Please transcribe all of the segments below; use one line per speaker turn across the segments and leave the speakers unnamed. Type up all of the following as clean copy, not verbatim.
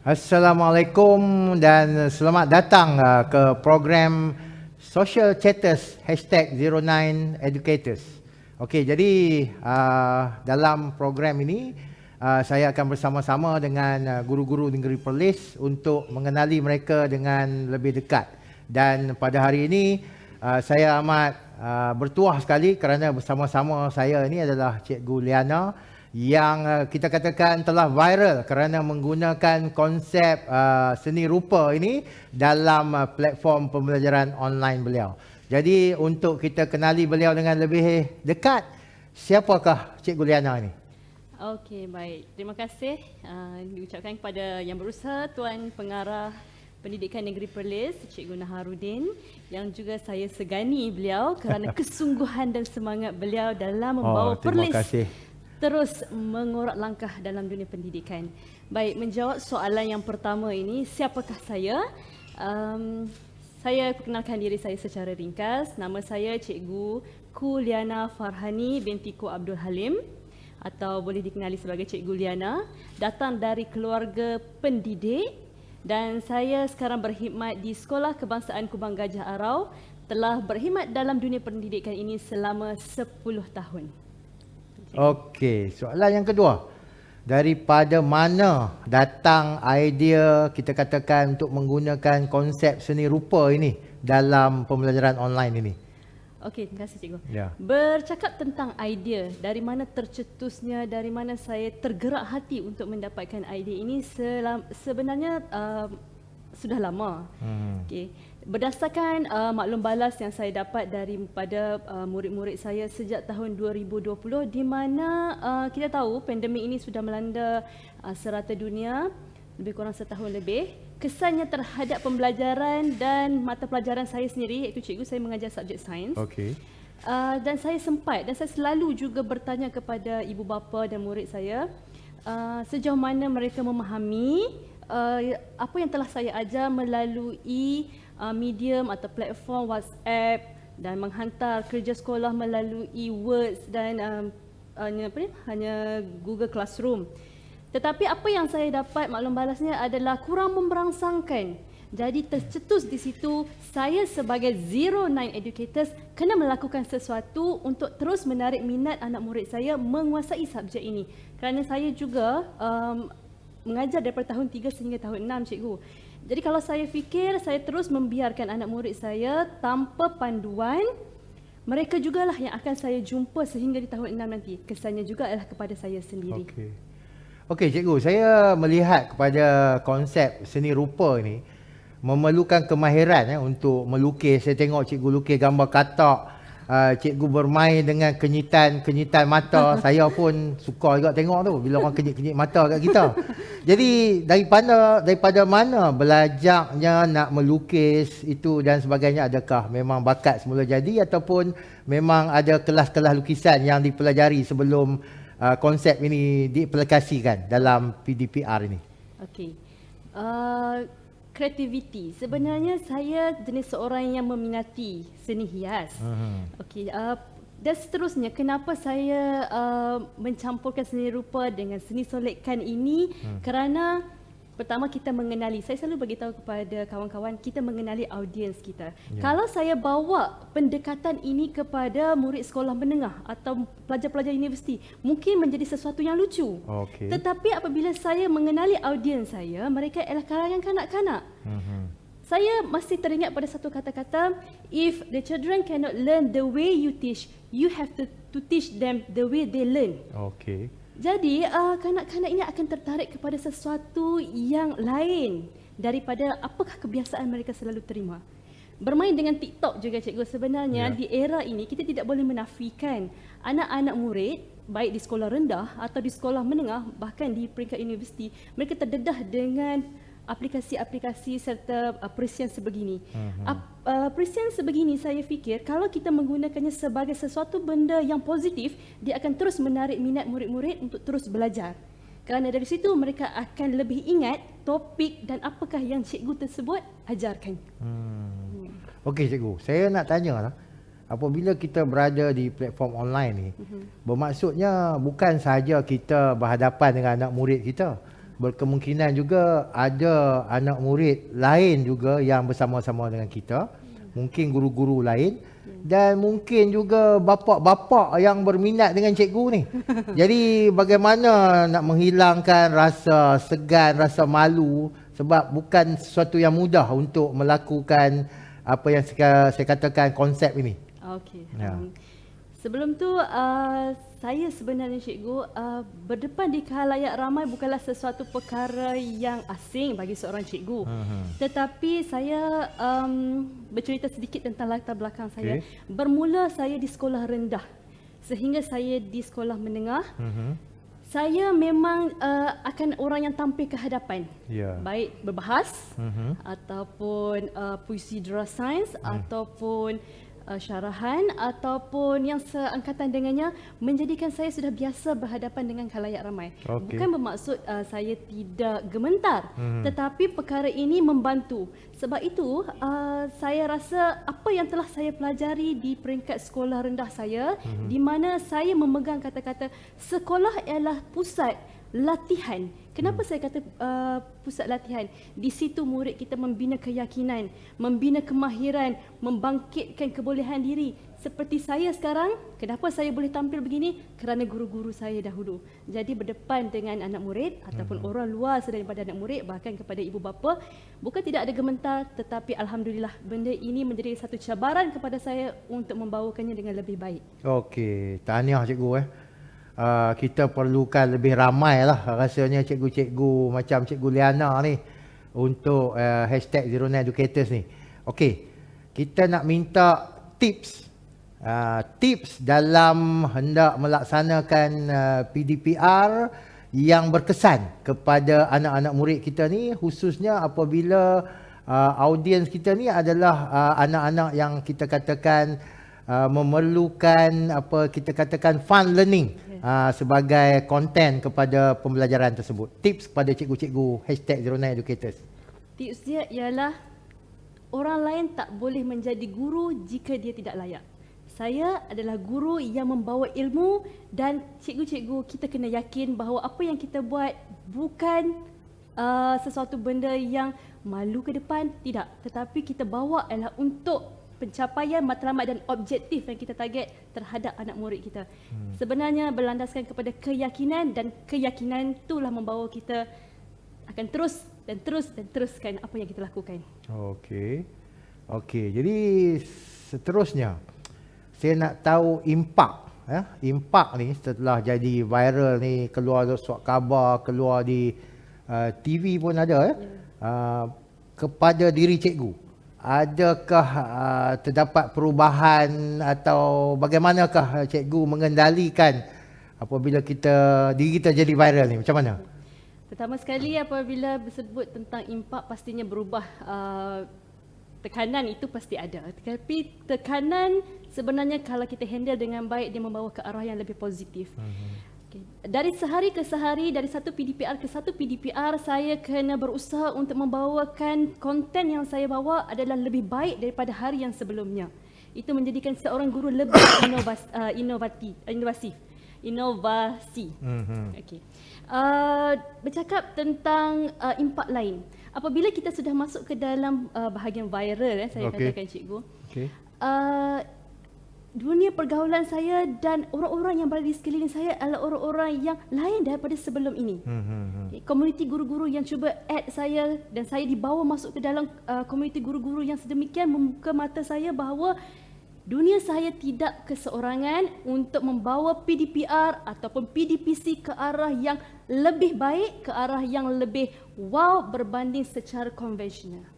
Assalamualaikum dan selamat datang ke program Social Chatters #09Educators. Okey, jadi dalam program ini saya akan bersama-sama dengan guru-guru Negeri Perlis untuk mengenali mereka dengan lebih dekat. Dan pada hari ini saya amat bertuah sekali kerana bersama-sama saya ini adalah Cikgu Liana yang kita katakan telah viral kerana menggunakan konsep seni rupa ini dalam platform pembelajaran online beliau. Jadi untuk kita kenali beliau dengan lebih dekat, siapakah Cikgu Liana ini?
Okey, baik. Terima kasih diucapkan kepada yang berusaha Tuan Pengarah Pendidikan Negeri Perlis, Cikgu Naharudin, yang juga saya segani beliau kerana kesungguhan dan semangat beliau dalam membawa
Terima
Perlis
kasih.
terus mengorak langkah dalam dunia pendidikan. Baik, menjawab soalan yang pertama ini, siapakah saya? Saya perkenalkan diri saya secara ringkas. Nama saya Cikgu Liana Farhani binti Ko Abdul Halim, atau boleh dikenali sebagai Cikgu Liana. Datang dari keluarga pendidik dan saya sekarang berkhidmat di Sekolah Kebangsaan Kubang Gajah Arau. Telah berkhidmat dalam dunia pendidikan ini selama 10 tahun.
Okey, soalan yang kedua. Daripada mana datang idea kita katakan untuk menggunakan konsep seni rupa ini dalam pembelajaran online ini?
Okey, terima kasih Cikgu.
Ya.
Bercakap tentang idea, dari mana tercetusnya, dari mana saya tergerak hati untuk mendapatkan idea ini sebenarnya sudah lama. Okey. Berdasarkan maklum balas yang saya dapat daripada murid-murid saya sejak tahun 2020, di mana kita tahu pandemik ini sudah melanda serata dunia lebih kurang setahun lebih. Kesannya terhadap pembelajaran dan mata pelajaran saya sendiri, iaitu cikgu, saya mengajar subjek sains.
Okey.
Dan saya selalu juga bertanya kepada ibu bapa dan murid saya sejauh mana mereka memahami apa yang telah saya ajar melalui medium atau platform WhatsApp dan menghantar kerja sekolah melalui Words dan hanya Google Classroom. Tetapi apa yang saya dapat maklum balasnya adalah kurang memberangsangkan. Jadi tercetus di situ, saya sebagai 09 educators kena melakukan sesuatu untuk terus menarik minat anak murid saya menguasai subjek ini. Kerana saya juga mengajar daripada tahun 3 sehingga tahun 6, cikgu. Jadi kalau saya fikir saya terus membiarkan anak murid saya tanpa panduan, mereka jugalah yang akan saya jumpa sehingga di tahun 6 nanti. Kesannya juga adalah kepada saya sendiri.
Okey, cikgu, saya melihat kepada konsep seni rupa ini memerlukan kemahiran untuk melukis. Saya tengok cikgu lukis gambar katak, cikgu bermain dengan kenyitan mata. Saya pun suka juga tengok tu bila orang kenyit-kenyit mata kat kita. Jadi daripada mana belajarnya nak melukis itu dan sebagainya? Adakah memang bakat semula jadi ataupun memang ada kelas-kelas lukisan yang dipelajari sebelum konsep ini diaplikasikan dalam PDPR ini?
Okey. Kreativiti. Sebenarnya saya jenis seorang yang meminati seni hias. Okey. Dan seterusnya, kenapa saya mencampurkan seni rupa dengan seni solekan ini? Kerana pertama kita mengenali, saya selalu beritahu kepada kawan-kawan, kita mengenali audiens kita. Kalau saya bawa pendekatan ini kepada murid sekolah menengah atau pelajar-pelajar universiti, mungkin menjadi sesuatu yang lucu. Tetapi apabila saya mengenali audiens saya, mereka adalah kalangan kanak-kanak. Saya masih teringat pada satu kata-kata, if the children cannot learn the way you teach, you have to teach them the way they learn. Jadi kanak-kanak ini akan tertarik kepada sesuatu yang lain daripada apakah kebiasaan mereka selalu terima. Bermain dengan TikTok juga, cikgu, sebenarnya di era ini kita tidak boleh menafikan anak-anak murid baik di sekolah rendah atau di sekolah menengah, bahkan di peringkat universiti, mereka terdedah dengan aplikasi-aplikasi serta perisian sebegini. Perisian sebegini saya fikir kalau kita menggunakannya sebagai sesuatu benda yang positif, dia akan terus menarik minat murid-murid untuk terus belajar. Kerana dari situ mereka akan lebih ingat topik dan apakah yang cikgu tersebut ajarkan.
Okey, cikgu, saya nak tanya lah. Apabila kita berada di platform online ni, bermaksudnya bukan sahaja kita berhadapan dengan anak murid kita, berkemungkinan juga ada anak murid lain juga yang bersama-sama dengan kita. Mungkin guru-guru lain. Dan mungkin juga bapa-bapa yang berminat dengan cikgu ni. Jadi bagaimana nak menghilangkan rasa segan, rasa malu, sebab bukan sesuatu yang mudah untuk melakukan apa yang saya katakan konsep ini.
Okey.
Ya.
Sebelum tu saya sebenarnya cikgu berdepan di khalayak ramai bukanlah sesuatu perkara yang asing bagi seorang cikgu. Tetapi saya bercerita sedikit tentang latar belakang saya. Bermula saya di sekolah rendah sehingga saya di sekolah menengah. Saya memang akan orang yang tampil ke hadapan.
Ya.
Baik berbahas ataupun puisi deras sains ataupun syarahan ataupun yang seangkatan dengannya, menjadikan saya sudah biasa berhadapan dengan khalayak ramai. Bukan bermaksud saya tidak gementar, tetapi perkara ini membantu. Sebab itu saya rasa apa yang telah saya pelajari di peringkat sekolah rendah saya, di mana saya memegang kata-kata sekolah ialah pusat latihan. Kenapa saya kata pusat latihan? Di situ murid kita membina keyakinan, membina kemahiran, membangkitkan kebolehan diri. Seperti saya sekarang, kenapa saya boleh tampil begini? Kerana guru-guru saya dahulu. Jadi berdepan dengan anak murid ataupun orang luar selain daripada anak murid, bahkan kepada ibu bapa, bukan tidak ada gementar, tetapi alhamdulillah benda ini menjadi satu cabaran kepada saya untuk membawakannya dengan lebih baik.
Okey, tahniah cikgu kita perlukan lebih ramai lah rasanya cikgu-cikgu macam Cikgu Liana ni untuk hashtag #ZeroNineEducators ni. Okey, kita nak minta tips dalam hendak melaksanakan PDPR yang berkesan kepada anak-anak murid kita ni, khususnya apabila audiens kita ni adalah anak-anak yang kita katakan memerlukan apa kita katakan fun learning sebagai konten kepada pembelajaran tersebut. Tips kepada cikgu-cikgu #ZeroNineEducators.
Tips dia ialah orang lain tak boleh menjadi guru jika dia tidak layak. Saya adalah guru yang membawa ilmu dan cikgu-cikgu kita kena yakin bahawa apa yang kita buat bukan sesuatu benda yang malu ke depan, tidak. Tetapi kita bawa adalah untuk pencapaian matlamat dan objektif yang kita target terhadap anak murid kita. Sebenarnya berlandaskan kepada keyakinan, dan keyakinan itulah membawa kita akan terus dan teruskan apa yang kita lakukan.
Okey, jadi seterusnya saya nak tahu impak ni setelah jadi viral ni, keluar surat khabar, keluar di TV pun ada kepada diri cikgu. Adakah terdapat perubahan atau bagaimanakah cikgu mengendalikan apabila diri kita jadi viral ni? Macam mana?
Pertama sekali apabila disebut tentang impak, pastinya berubah. Tekanan itu pasti ada. Tetapi tekanan sebenarnya kalau kita handle dengan baik, dia membawa ke arah yang lebih positif. Dari sehari ke sehari, dari satu PDPR ke satu PDPR, saya kena berusaha untuk membawakan konten yang saya bawa adalah lebih baik daripada hari yang sebelumnya. Itu menjadikan seorang guru lebih inovasi. Okey. Bercakap tentang impak lain. Apabila kita sudah masuk ke dalam bahagian viral, saya katakan cikgu. Dunia pergaulan saya dan orang-orang yang berada di sekeliling saya adalah orang-orang yang lain daripada sebelum ini. Komuniti guru-guru yang cuba add saya dan saya dibawa masuk ke dalam komuniti guru-guru yang sedemikian membuka mata saya bahawa dunia saya tidak keseorangan untuk membawa PDPR ataupun PDPC ke arah yang lebih baik, ke arah yang lebih wow berbanding secara konvensional.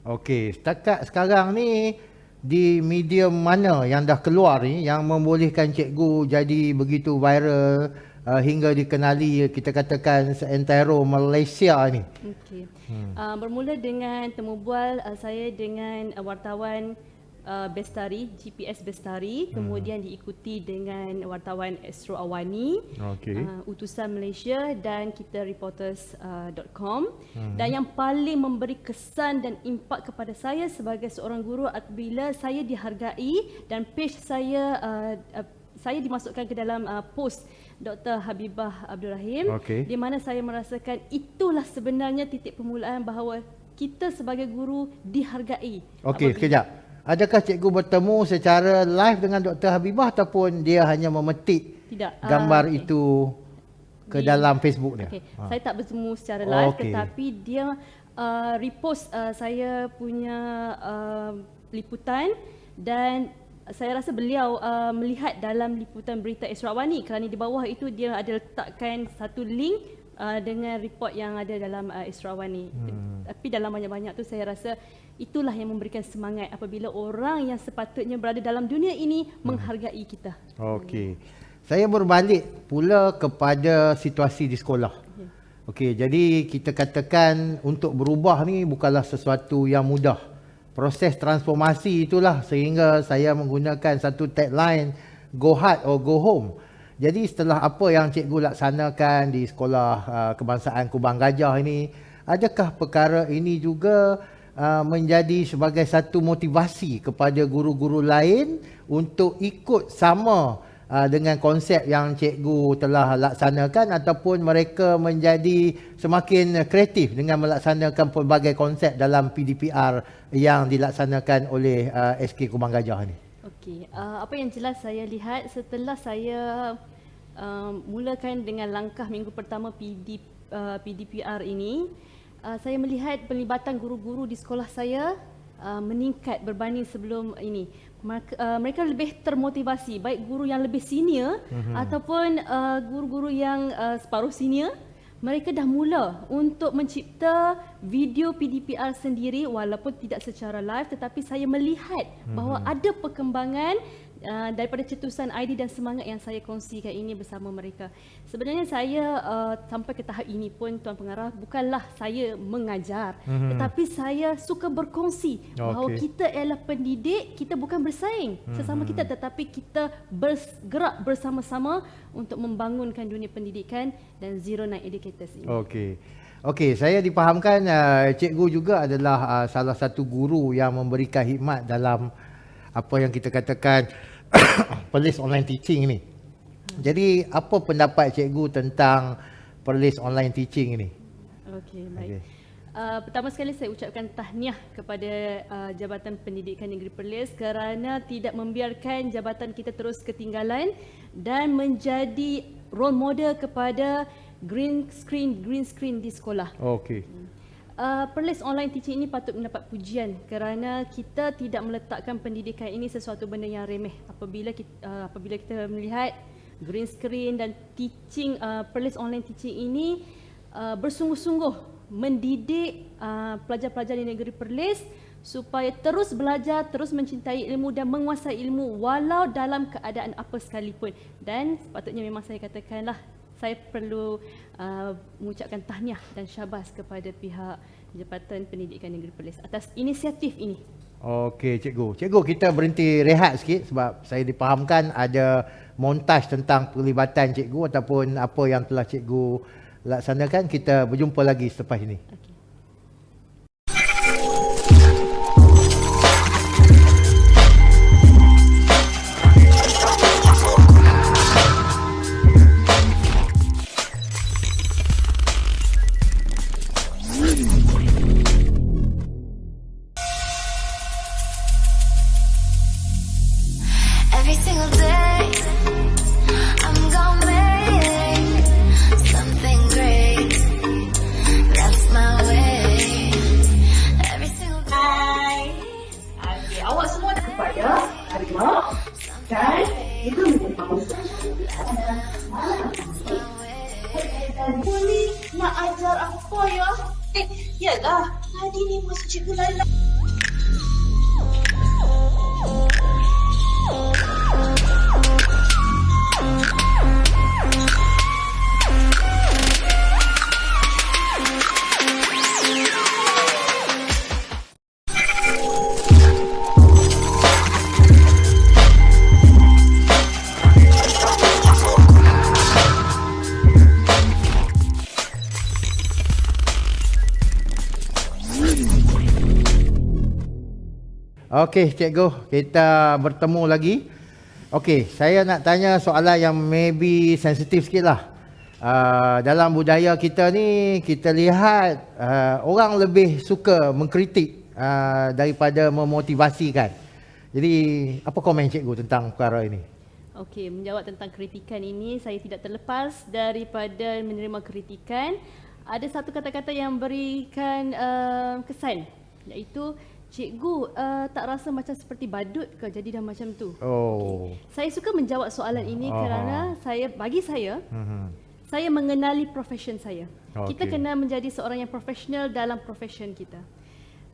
Okey, setakat sekarang ni di medium mana yang dah keluar ni yang membolehkan cikgu jadi begitu viral hingga dikenali, kita katakan seantero Malaysia ni?
Okey. Bermula dengan temu bual saya dengan wartawan Bestari, GPS Bestari, kemudian diikuti dengan wartawan Astro Awani, utusan Malaysia dan kita reporters.com. Dan yang paling memberi kesan dan impak kepada saya sebagai seorang guru apabila saya dihargai dan page saya dimasukkan ke dalam post Dr. Habibah Abdul Rahim,
Okey.
di mana saya merasakan itulah sebenarnya titik permulaan bahawa kita sebagai guru dihargai.
Okey, sekejap. Adakah cikgu bertemu secara live dengan Dr. Habibah ataupun dia hanya memetik
Tidak.
gambar
Okey.
itu ke dalam Facebook dia?
Okay. Saya tak bertemu secara live,
Okey.
tetapi dia repost saya punya liputan, dan saya rasa beliau melihat dalam liputan berita Esrawani, kerana di bawah itu dia ada letakkan satu link dengan report yang ada dalam Esrawani. Tapi dalam banyak-banyak tu saya rasa itulah yang memberikan semangat apabila orang yang sepatutnya berada dalam dunia ini menghargai kita.
Okey. Saya berbalik pula kepada situasi di sekolah. Okey, jadi kita katakan untuk berubah ni bukanlah sesuatu yang mudah. Proses transformasi itulah sehingga saya menggunakan satu tagline, go hard or go home. Jadi setelah apa yang cikgu laksanakan di sekolah kebangsaan Kubang Gajah ini, adakah perkara ini juga menjadi sebagai satu motivasi kepada guru-guru lain untuk ikut sama dengan konsep yang cikgu telah laksanakan, ataupun mereka menjadi semakin kreatif dengan melaksanakan pelbagai konsep dalam PDPR yang dilaksanakan oleh SK Kubang Gajah ni?
Okey, apa yang jelas saya lihat setelah saya mulakan dengan langkah minggu pertama PDPR ini, saya melihat pelibatan guru-guru di sekolah saya meningkat berbanding sebelum ini. Mereka lebih termotivasi, baik guru yang lebih senior ataupun guru-guru yang separuh senior. Mereka dah mula untuk mencipta video PDPR sendiri walaupun tidak secara live, tetapi saya melihat bahawa ada perkembangan daripada cetusan idea dan semangat yang saya kongsikan ini bersama mereka. Sebenarnya saya sampai ke tahap ini pun, Tuan Pengarah, bukanlah saya mengajar, tetapi saya suka berkongsi bahawa kita ialah pendidik, kita bukan bersaing sesama kita, tetapi kita bergerak bersama-sama untuk membangunkan dunia pendidikan dan Zero Nine Educators ini.
Okey, saya dipahamkan cikgu juga adalah salah satu guru yang memberikan khidmat dalam apa yang kita katakan Perlis online teaching ini. Jadi apa pendapat cikgu tentang Perlis online teaching ini?
Okey, baik. Pertama sekali saya ucapkan tahniah kepada Jabatan Pendidikan Negeri Perlis kerana tidak membiarkan jabatan kita terus ketinggalan dan menjadi role model kepada green screen di sekolah.
Okey.
Perlis online teaching ini patut mendapat pujian kerana kita tidak meletakkan pendidikan ini sesuatu benda yang remeh. Apabila kita melihat green screen dan teaching, Perlis online teaching ini bersungguh-sungguh mendidik pelajar-pelajar di negeri Perlis supaya terus belajar, terus mencintai ilmu dan menguasai ilmu walau dalam keadaan apa sekalipun. Dan sepatutnya memang saya katakanlah, saya perlu mengucapkan tahniah dan syabas kepada pihak Jabatan Pendidikan Negeri Perlis atas inisiatif ini. Okey,
cikgu. Cikgu, kita berhenti rehat sikit sebab saya dipahamkan ada montaj tentang pelibatan cikgu ataupun apa yang telah cikgu laksanakan. Kita berjumpa lagi selepas ini.
Okay.
Every single day, I'm gonna make something great. That's my way. Every single day.
Okay, awak semua dah kepada Harimau dan itu menjadi Boleh nak ajar apa ya? Yalah, tadi ni masa cikgu Lala.
Okey, cikgu, kita bertemu lagi. Okey, saya nak tanya soalan yang maybe sensitif sikit lah. Dalam budaya kita ni, kita lihat orang lebih suka mengkritik daripada memotivasikan. Jadi, apa komen cikgu tentang perkara ini?
Okey, menjawab tentang kritikan ini, saya tidak terlepas daripada menerima kritikan. Ada satu kata-kata yang berikan kesan, iaitu cikgu tak rasa macam seperti badut ke jadi dah macam tu.
Oh.
Saya suka menjawab soalan ini kerana bagi saya, saya mengenali profession saya. Kita
Okey.
kena menjadi seorang yang profesional dalam profession kita.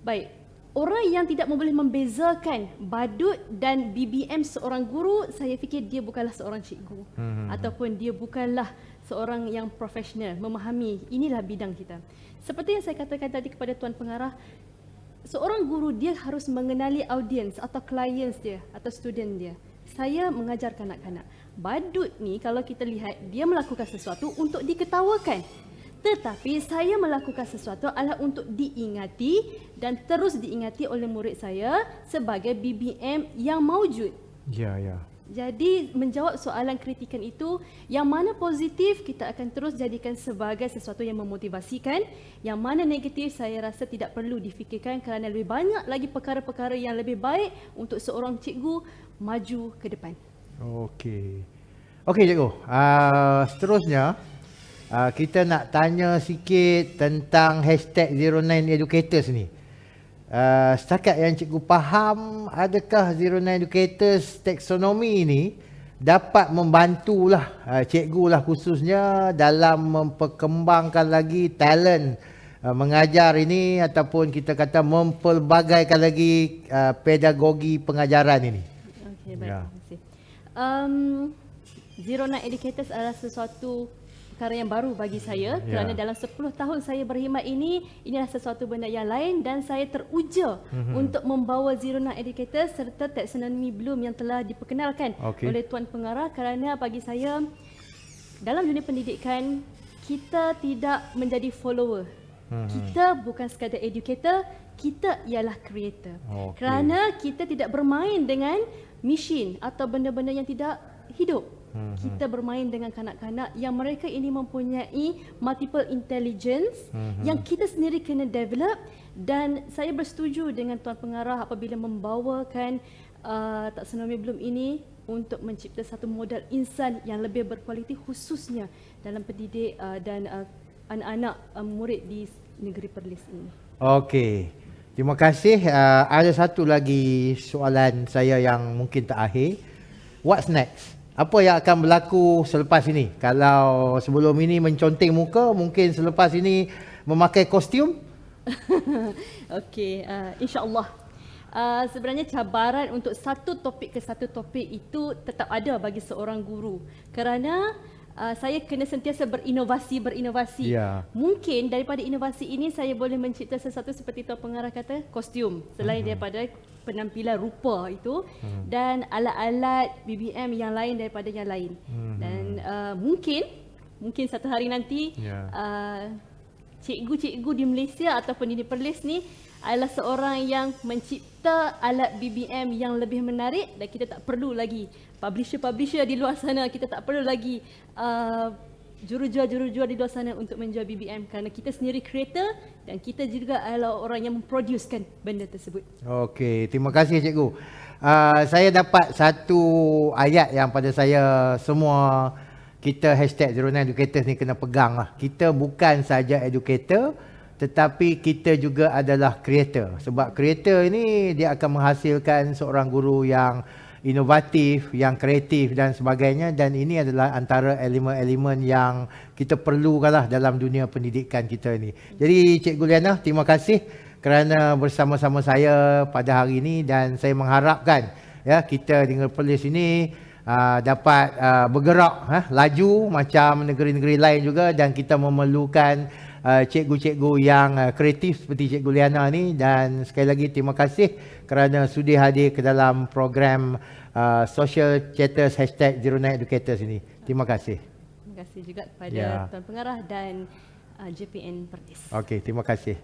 Baik, orang yang tidak boleh membezakan badut dan BBM seorang guru, saya fikir dia bukanlah seorang cikgu. Ataupun dia bukanlah seorang yang profesional, memahami inilah bidang kita. Seperti yang saya katakan tadi kepada Tuan Pengarah, seorang guru dia harus mengenali audience atau clients dia atau student dia. Saya mengajar kanak-kanak. Badut ni kalau kita lihat, dia melakukan sesuatu untuk diketawakan. Tetapi saya melakukan sesuatu adalah untuk diingati dan terus diingati oleh murid saya sebagai BBM yang maujud.
Ya, ya.
Jadi menjawab soalan kritikan itu, yang mana positif kita akan terus jadikan sebagai sesuatu yang memotivasikan, yang mana negatif saya rasa tidak perlu difikirkan kerana lebih banyak lagi perkara-perkara yang lebih baik untuk seorang cikgu maju ke depan.
Okey. Okey cikgu. Seterusnya kita nak tanya sikit tentang hashtag 09educators ni. Setakat yang cikgu faham, adakah 09educators taksonomi ni dapat membantulah cikgu lah khususnya dalam memperkembangkan lagi talent mengajar ini ataupun kita kata mempelbagaikan lagi pedagogi pengajaran ini.
Okey, baik.
Ya.
Terima kasih. 09educators adalah sesuatu perkara yang baru bagi saya kerana dalam 10 tahun saya berkhidmat ini, inilah sesuatu benda yang lain dan saya teruja untuk membawa 09educators serta taksonomi Bloom yang telah diperkenalkan oleh Tuan Pengarah kerana bagi saya dalam dunia pendidikan kita tidak menjadi follower. Kita bukan sekadar educator, kita ialah creator. Kerana kita tidak bermain dengan mesin atau benda-benda yang tidak hidup. Kita bermain dengan kanak-kanak yang mereka ini mempunyai multiple intelligence yang kita sendiri kena develop, dan saya bersetuju dengan Tuan Pengarah apabila membawakan taksonomi Bloom ini untuk mencipta satu model insan yang lebih berkualiti khususnya dalam pendidik dan anak-anak murid di negeri Perlis ini.
Okey. Terima kasih. Ada satu lagi soalan saya yang mungkin terakhir. What's next? Apa yang akan berlaku selepas ini? Kalau sebelum ini menconteng muka, mungkin selepas ini memakai kostum?
Okey, insya-Allah. Sebenarnya cabaran untuk satu topik ke satu topik itu tetap ada bagi seorang guru. Kerana saya kena sentiasa berinovasi.
Ya.
Mungkin daripada inovasi ini saya boleh mencipta sesuatu seperti Tuan Pengarah kata, kostum. Selain daripada penampilan rupa itu dan alat-alat BBM yang lain daripada yang lain. Dan mungkin satu hari nanti cikgu-cikgu di Malaysia ataupun di Perlis ni adalah seorang yang mencipta alat BBM yang lebih menarik dan kita tak perlu lagi publisher-publisher di luar sana, kita tak perlu lagi jurujual di luar sana untuk menjual BBM kerana kita sendiri creator dan kita juga adalah orang yang memproducekan benda tersebut.
Okey, terima kasih cikgu. Saya dapat satu ayat yang pada saya semua kita hashtag 09educators ni kena pegang lah. Kita bukan saja educator tetapi kita juga adalah creator. Sebab creator ini dia akan menghasilkan seorang guru yang inovatif, yang kreatif dan sebagainya, dan ini adalah antara elemen-elemen yang kita perlukanlah dalam dunia pendidikan kita ini. Jadi Cikgu Liana, terima kasih kerana bersama-sama saya pada hari ini dan saya mengharapkan ya kita di Negeri Perlis ini dapat bergerak laju macam negeri-negeri lain juga, dan kita memerlukan cikgu-cikgu yang kreatif seperti Cikgu Liana ni. Dan sekali lagi terima kasih kerana sudi hadir ke dalam program Social Chatters hashtag 09educators ini. Terima kasih.
Terima kasih juga kepada Tuan Pengarah dan JPN Perlis.
Okey, terima kasih.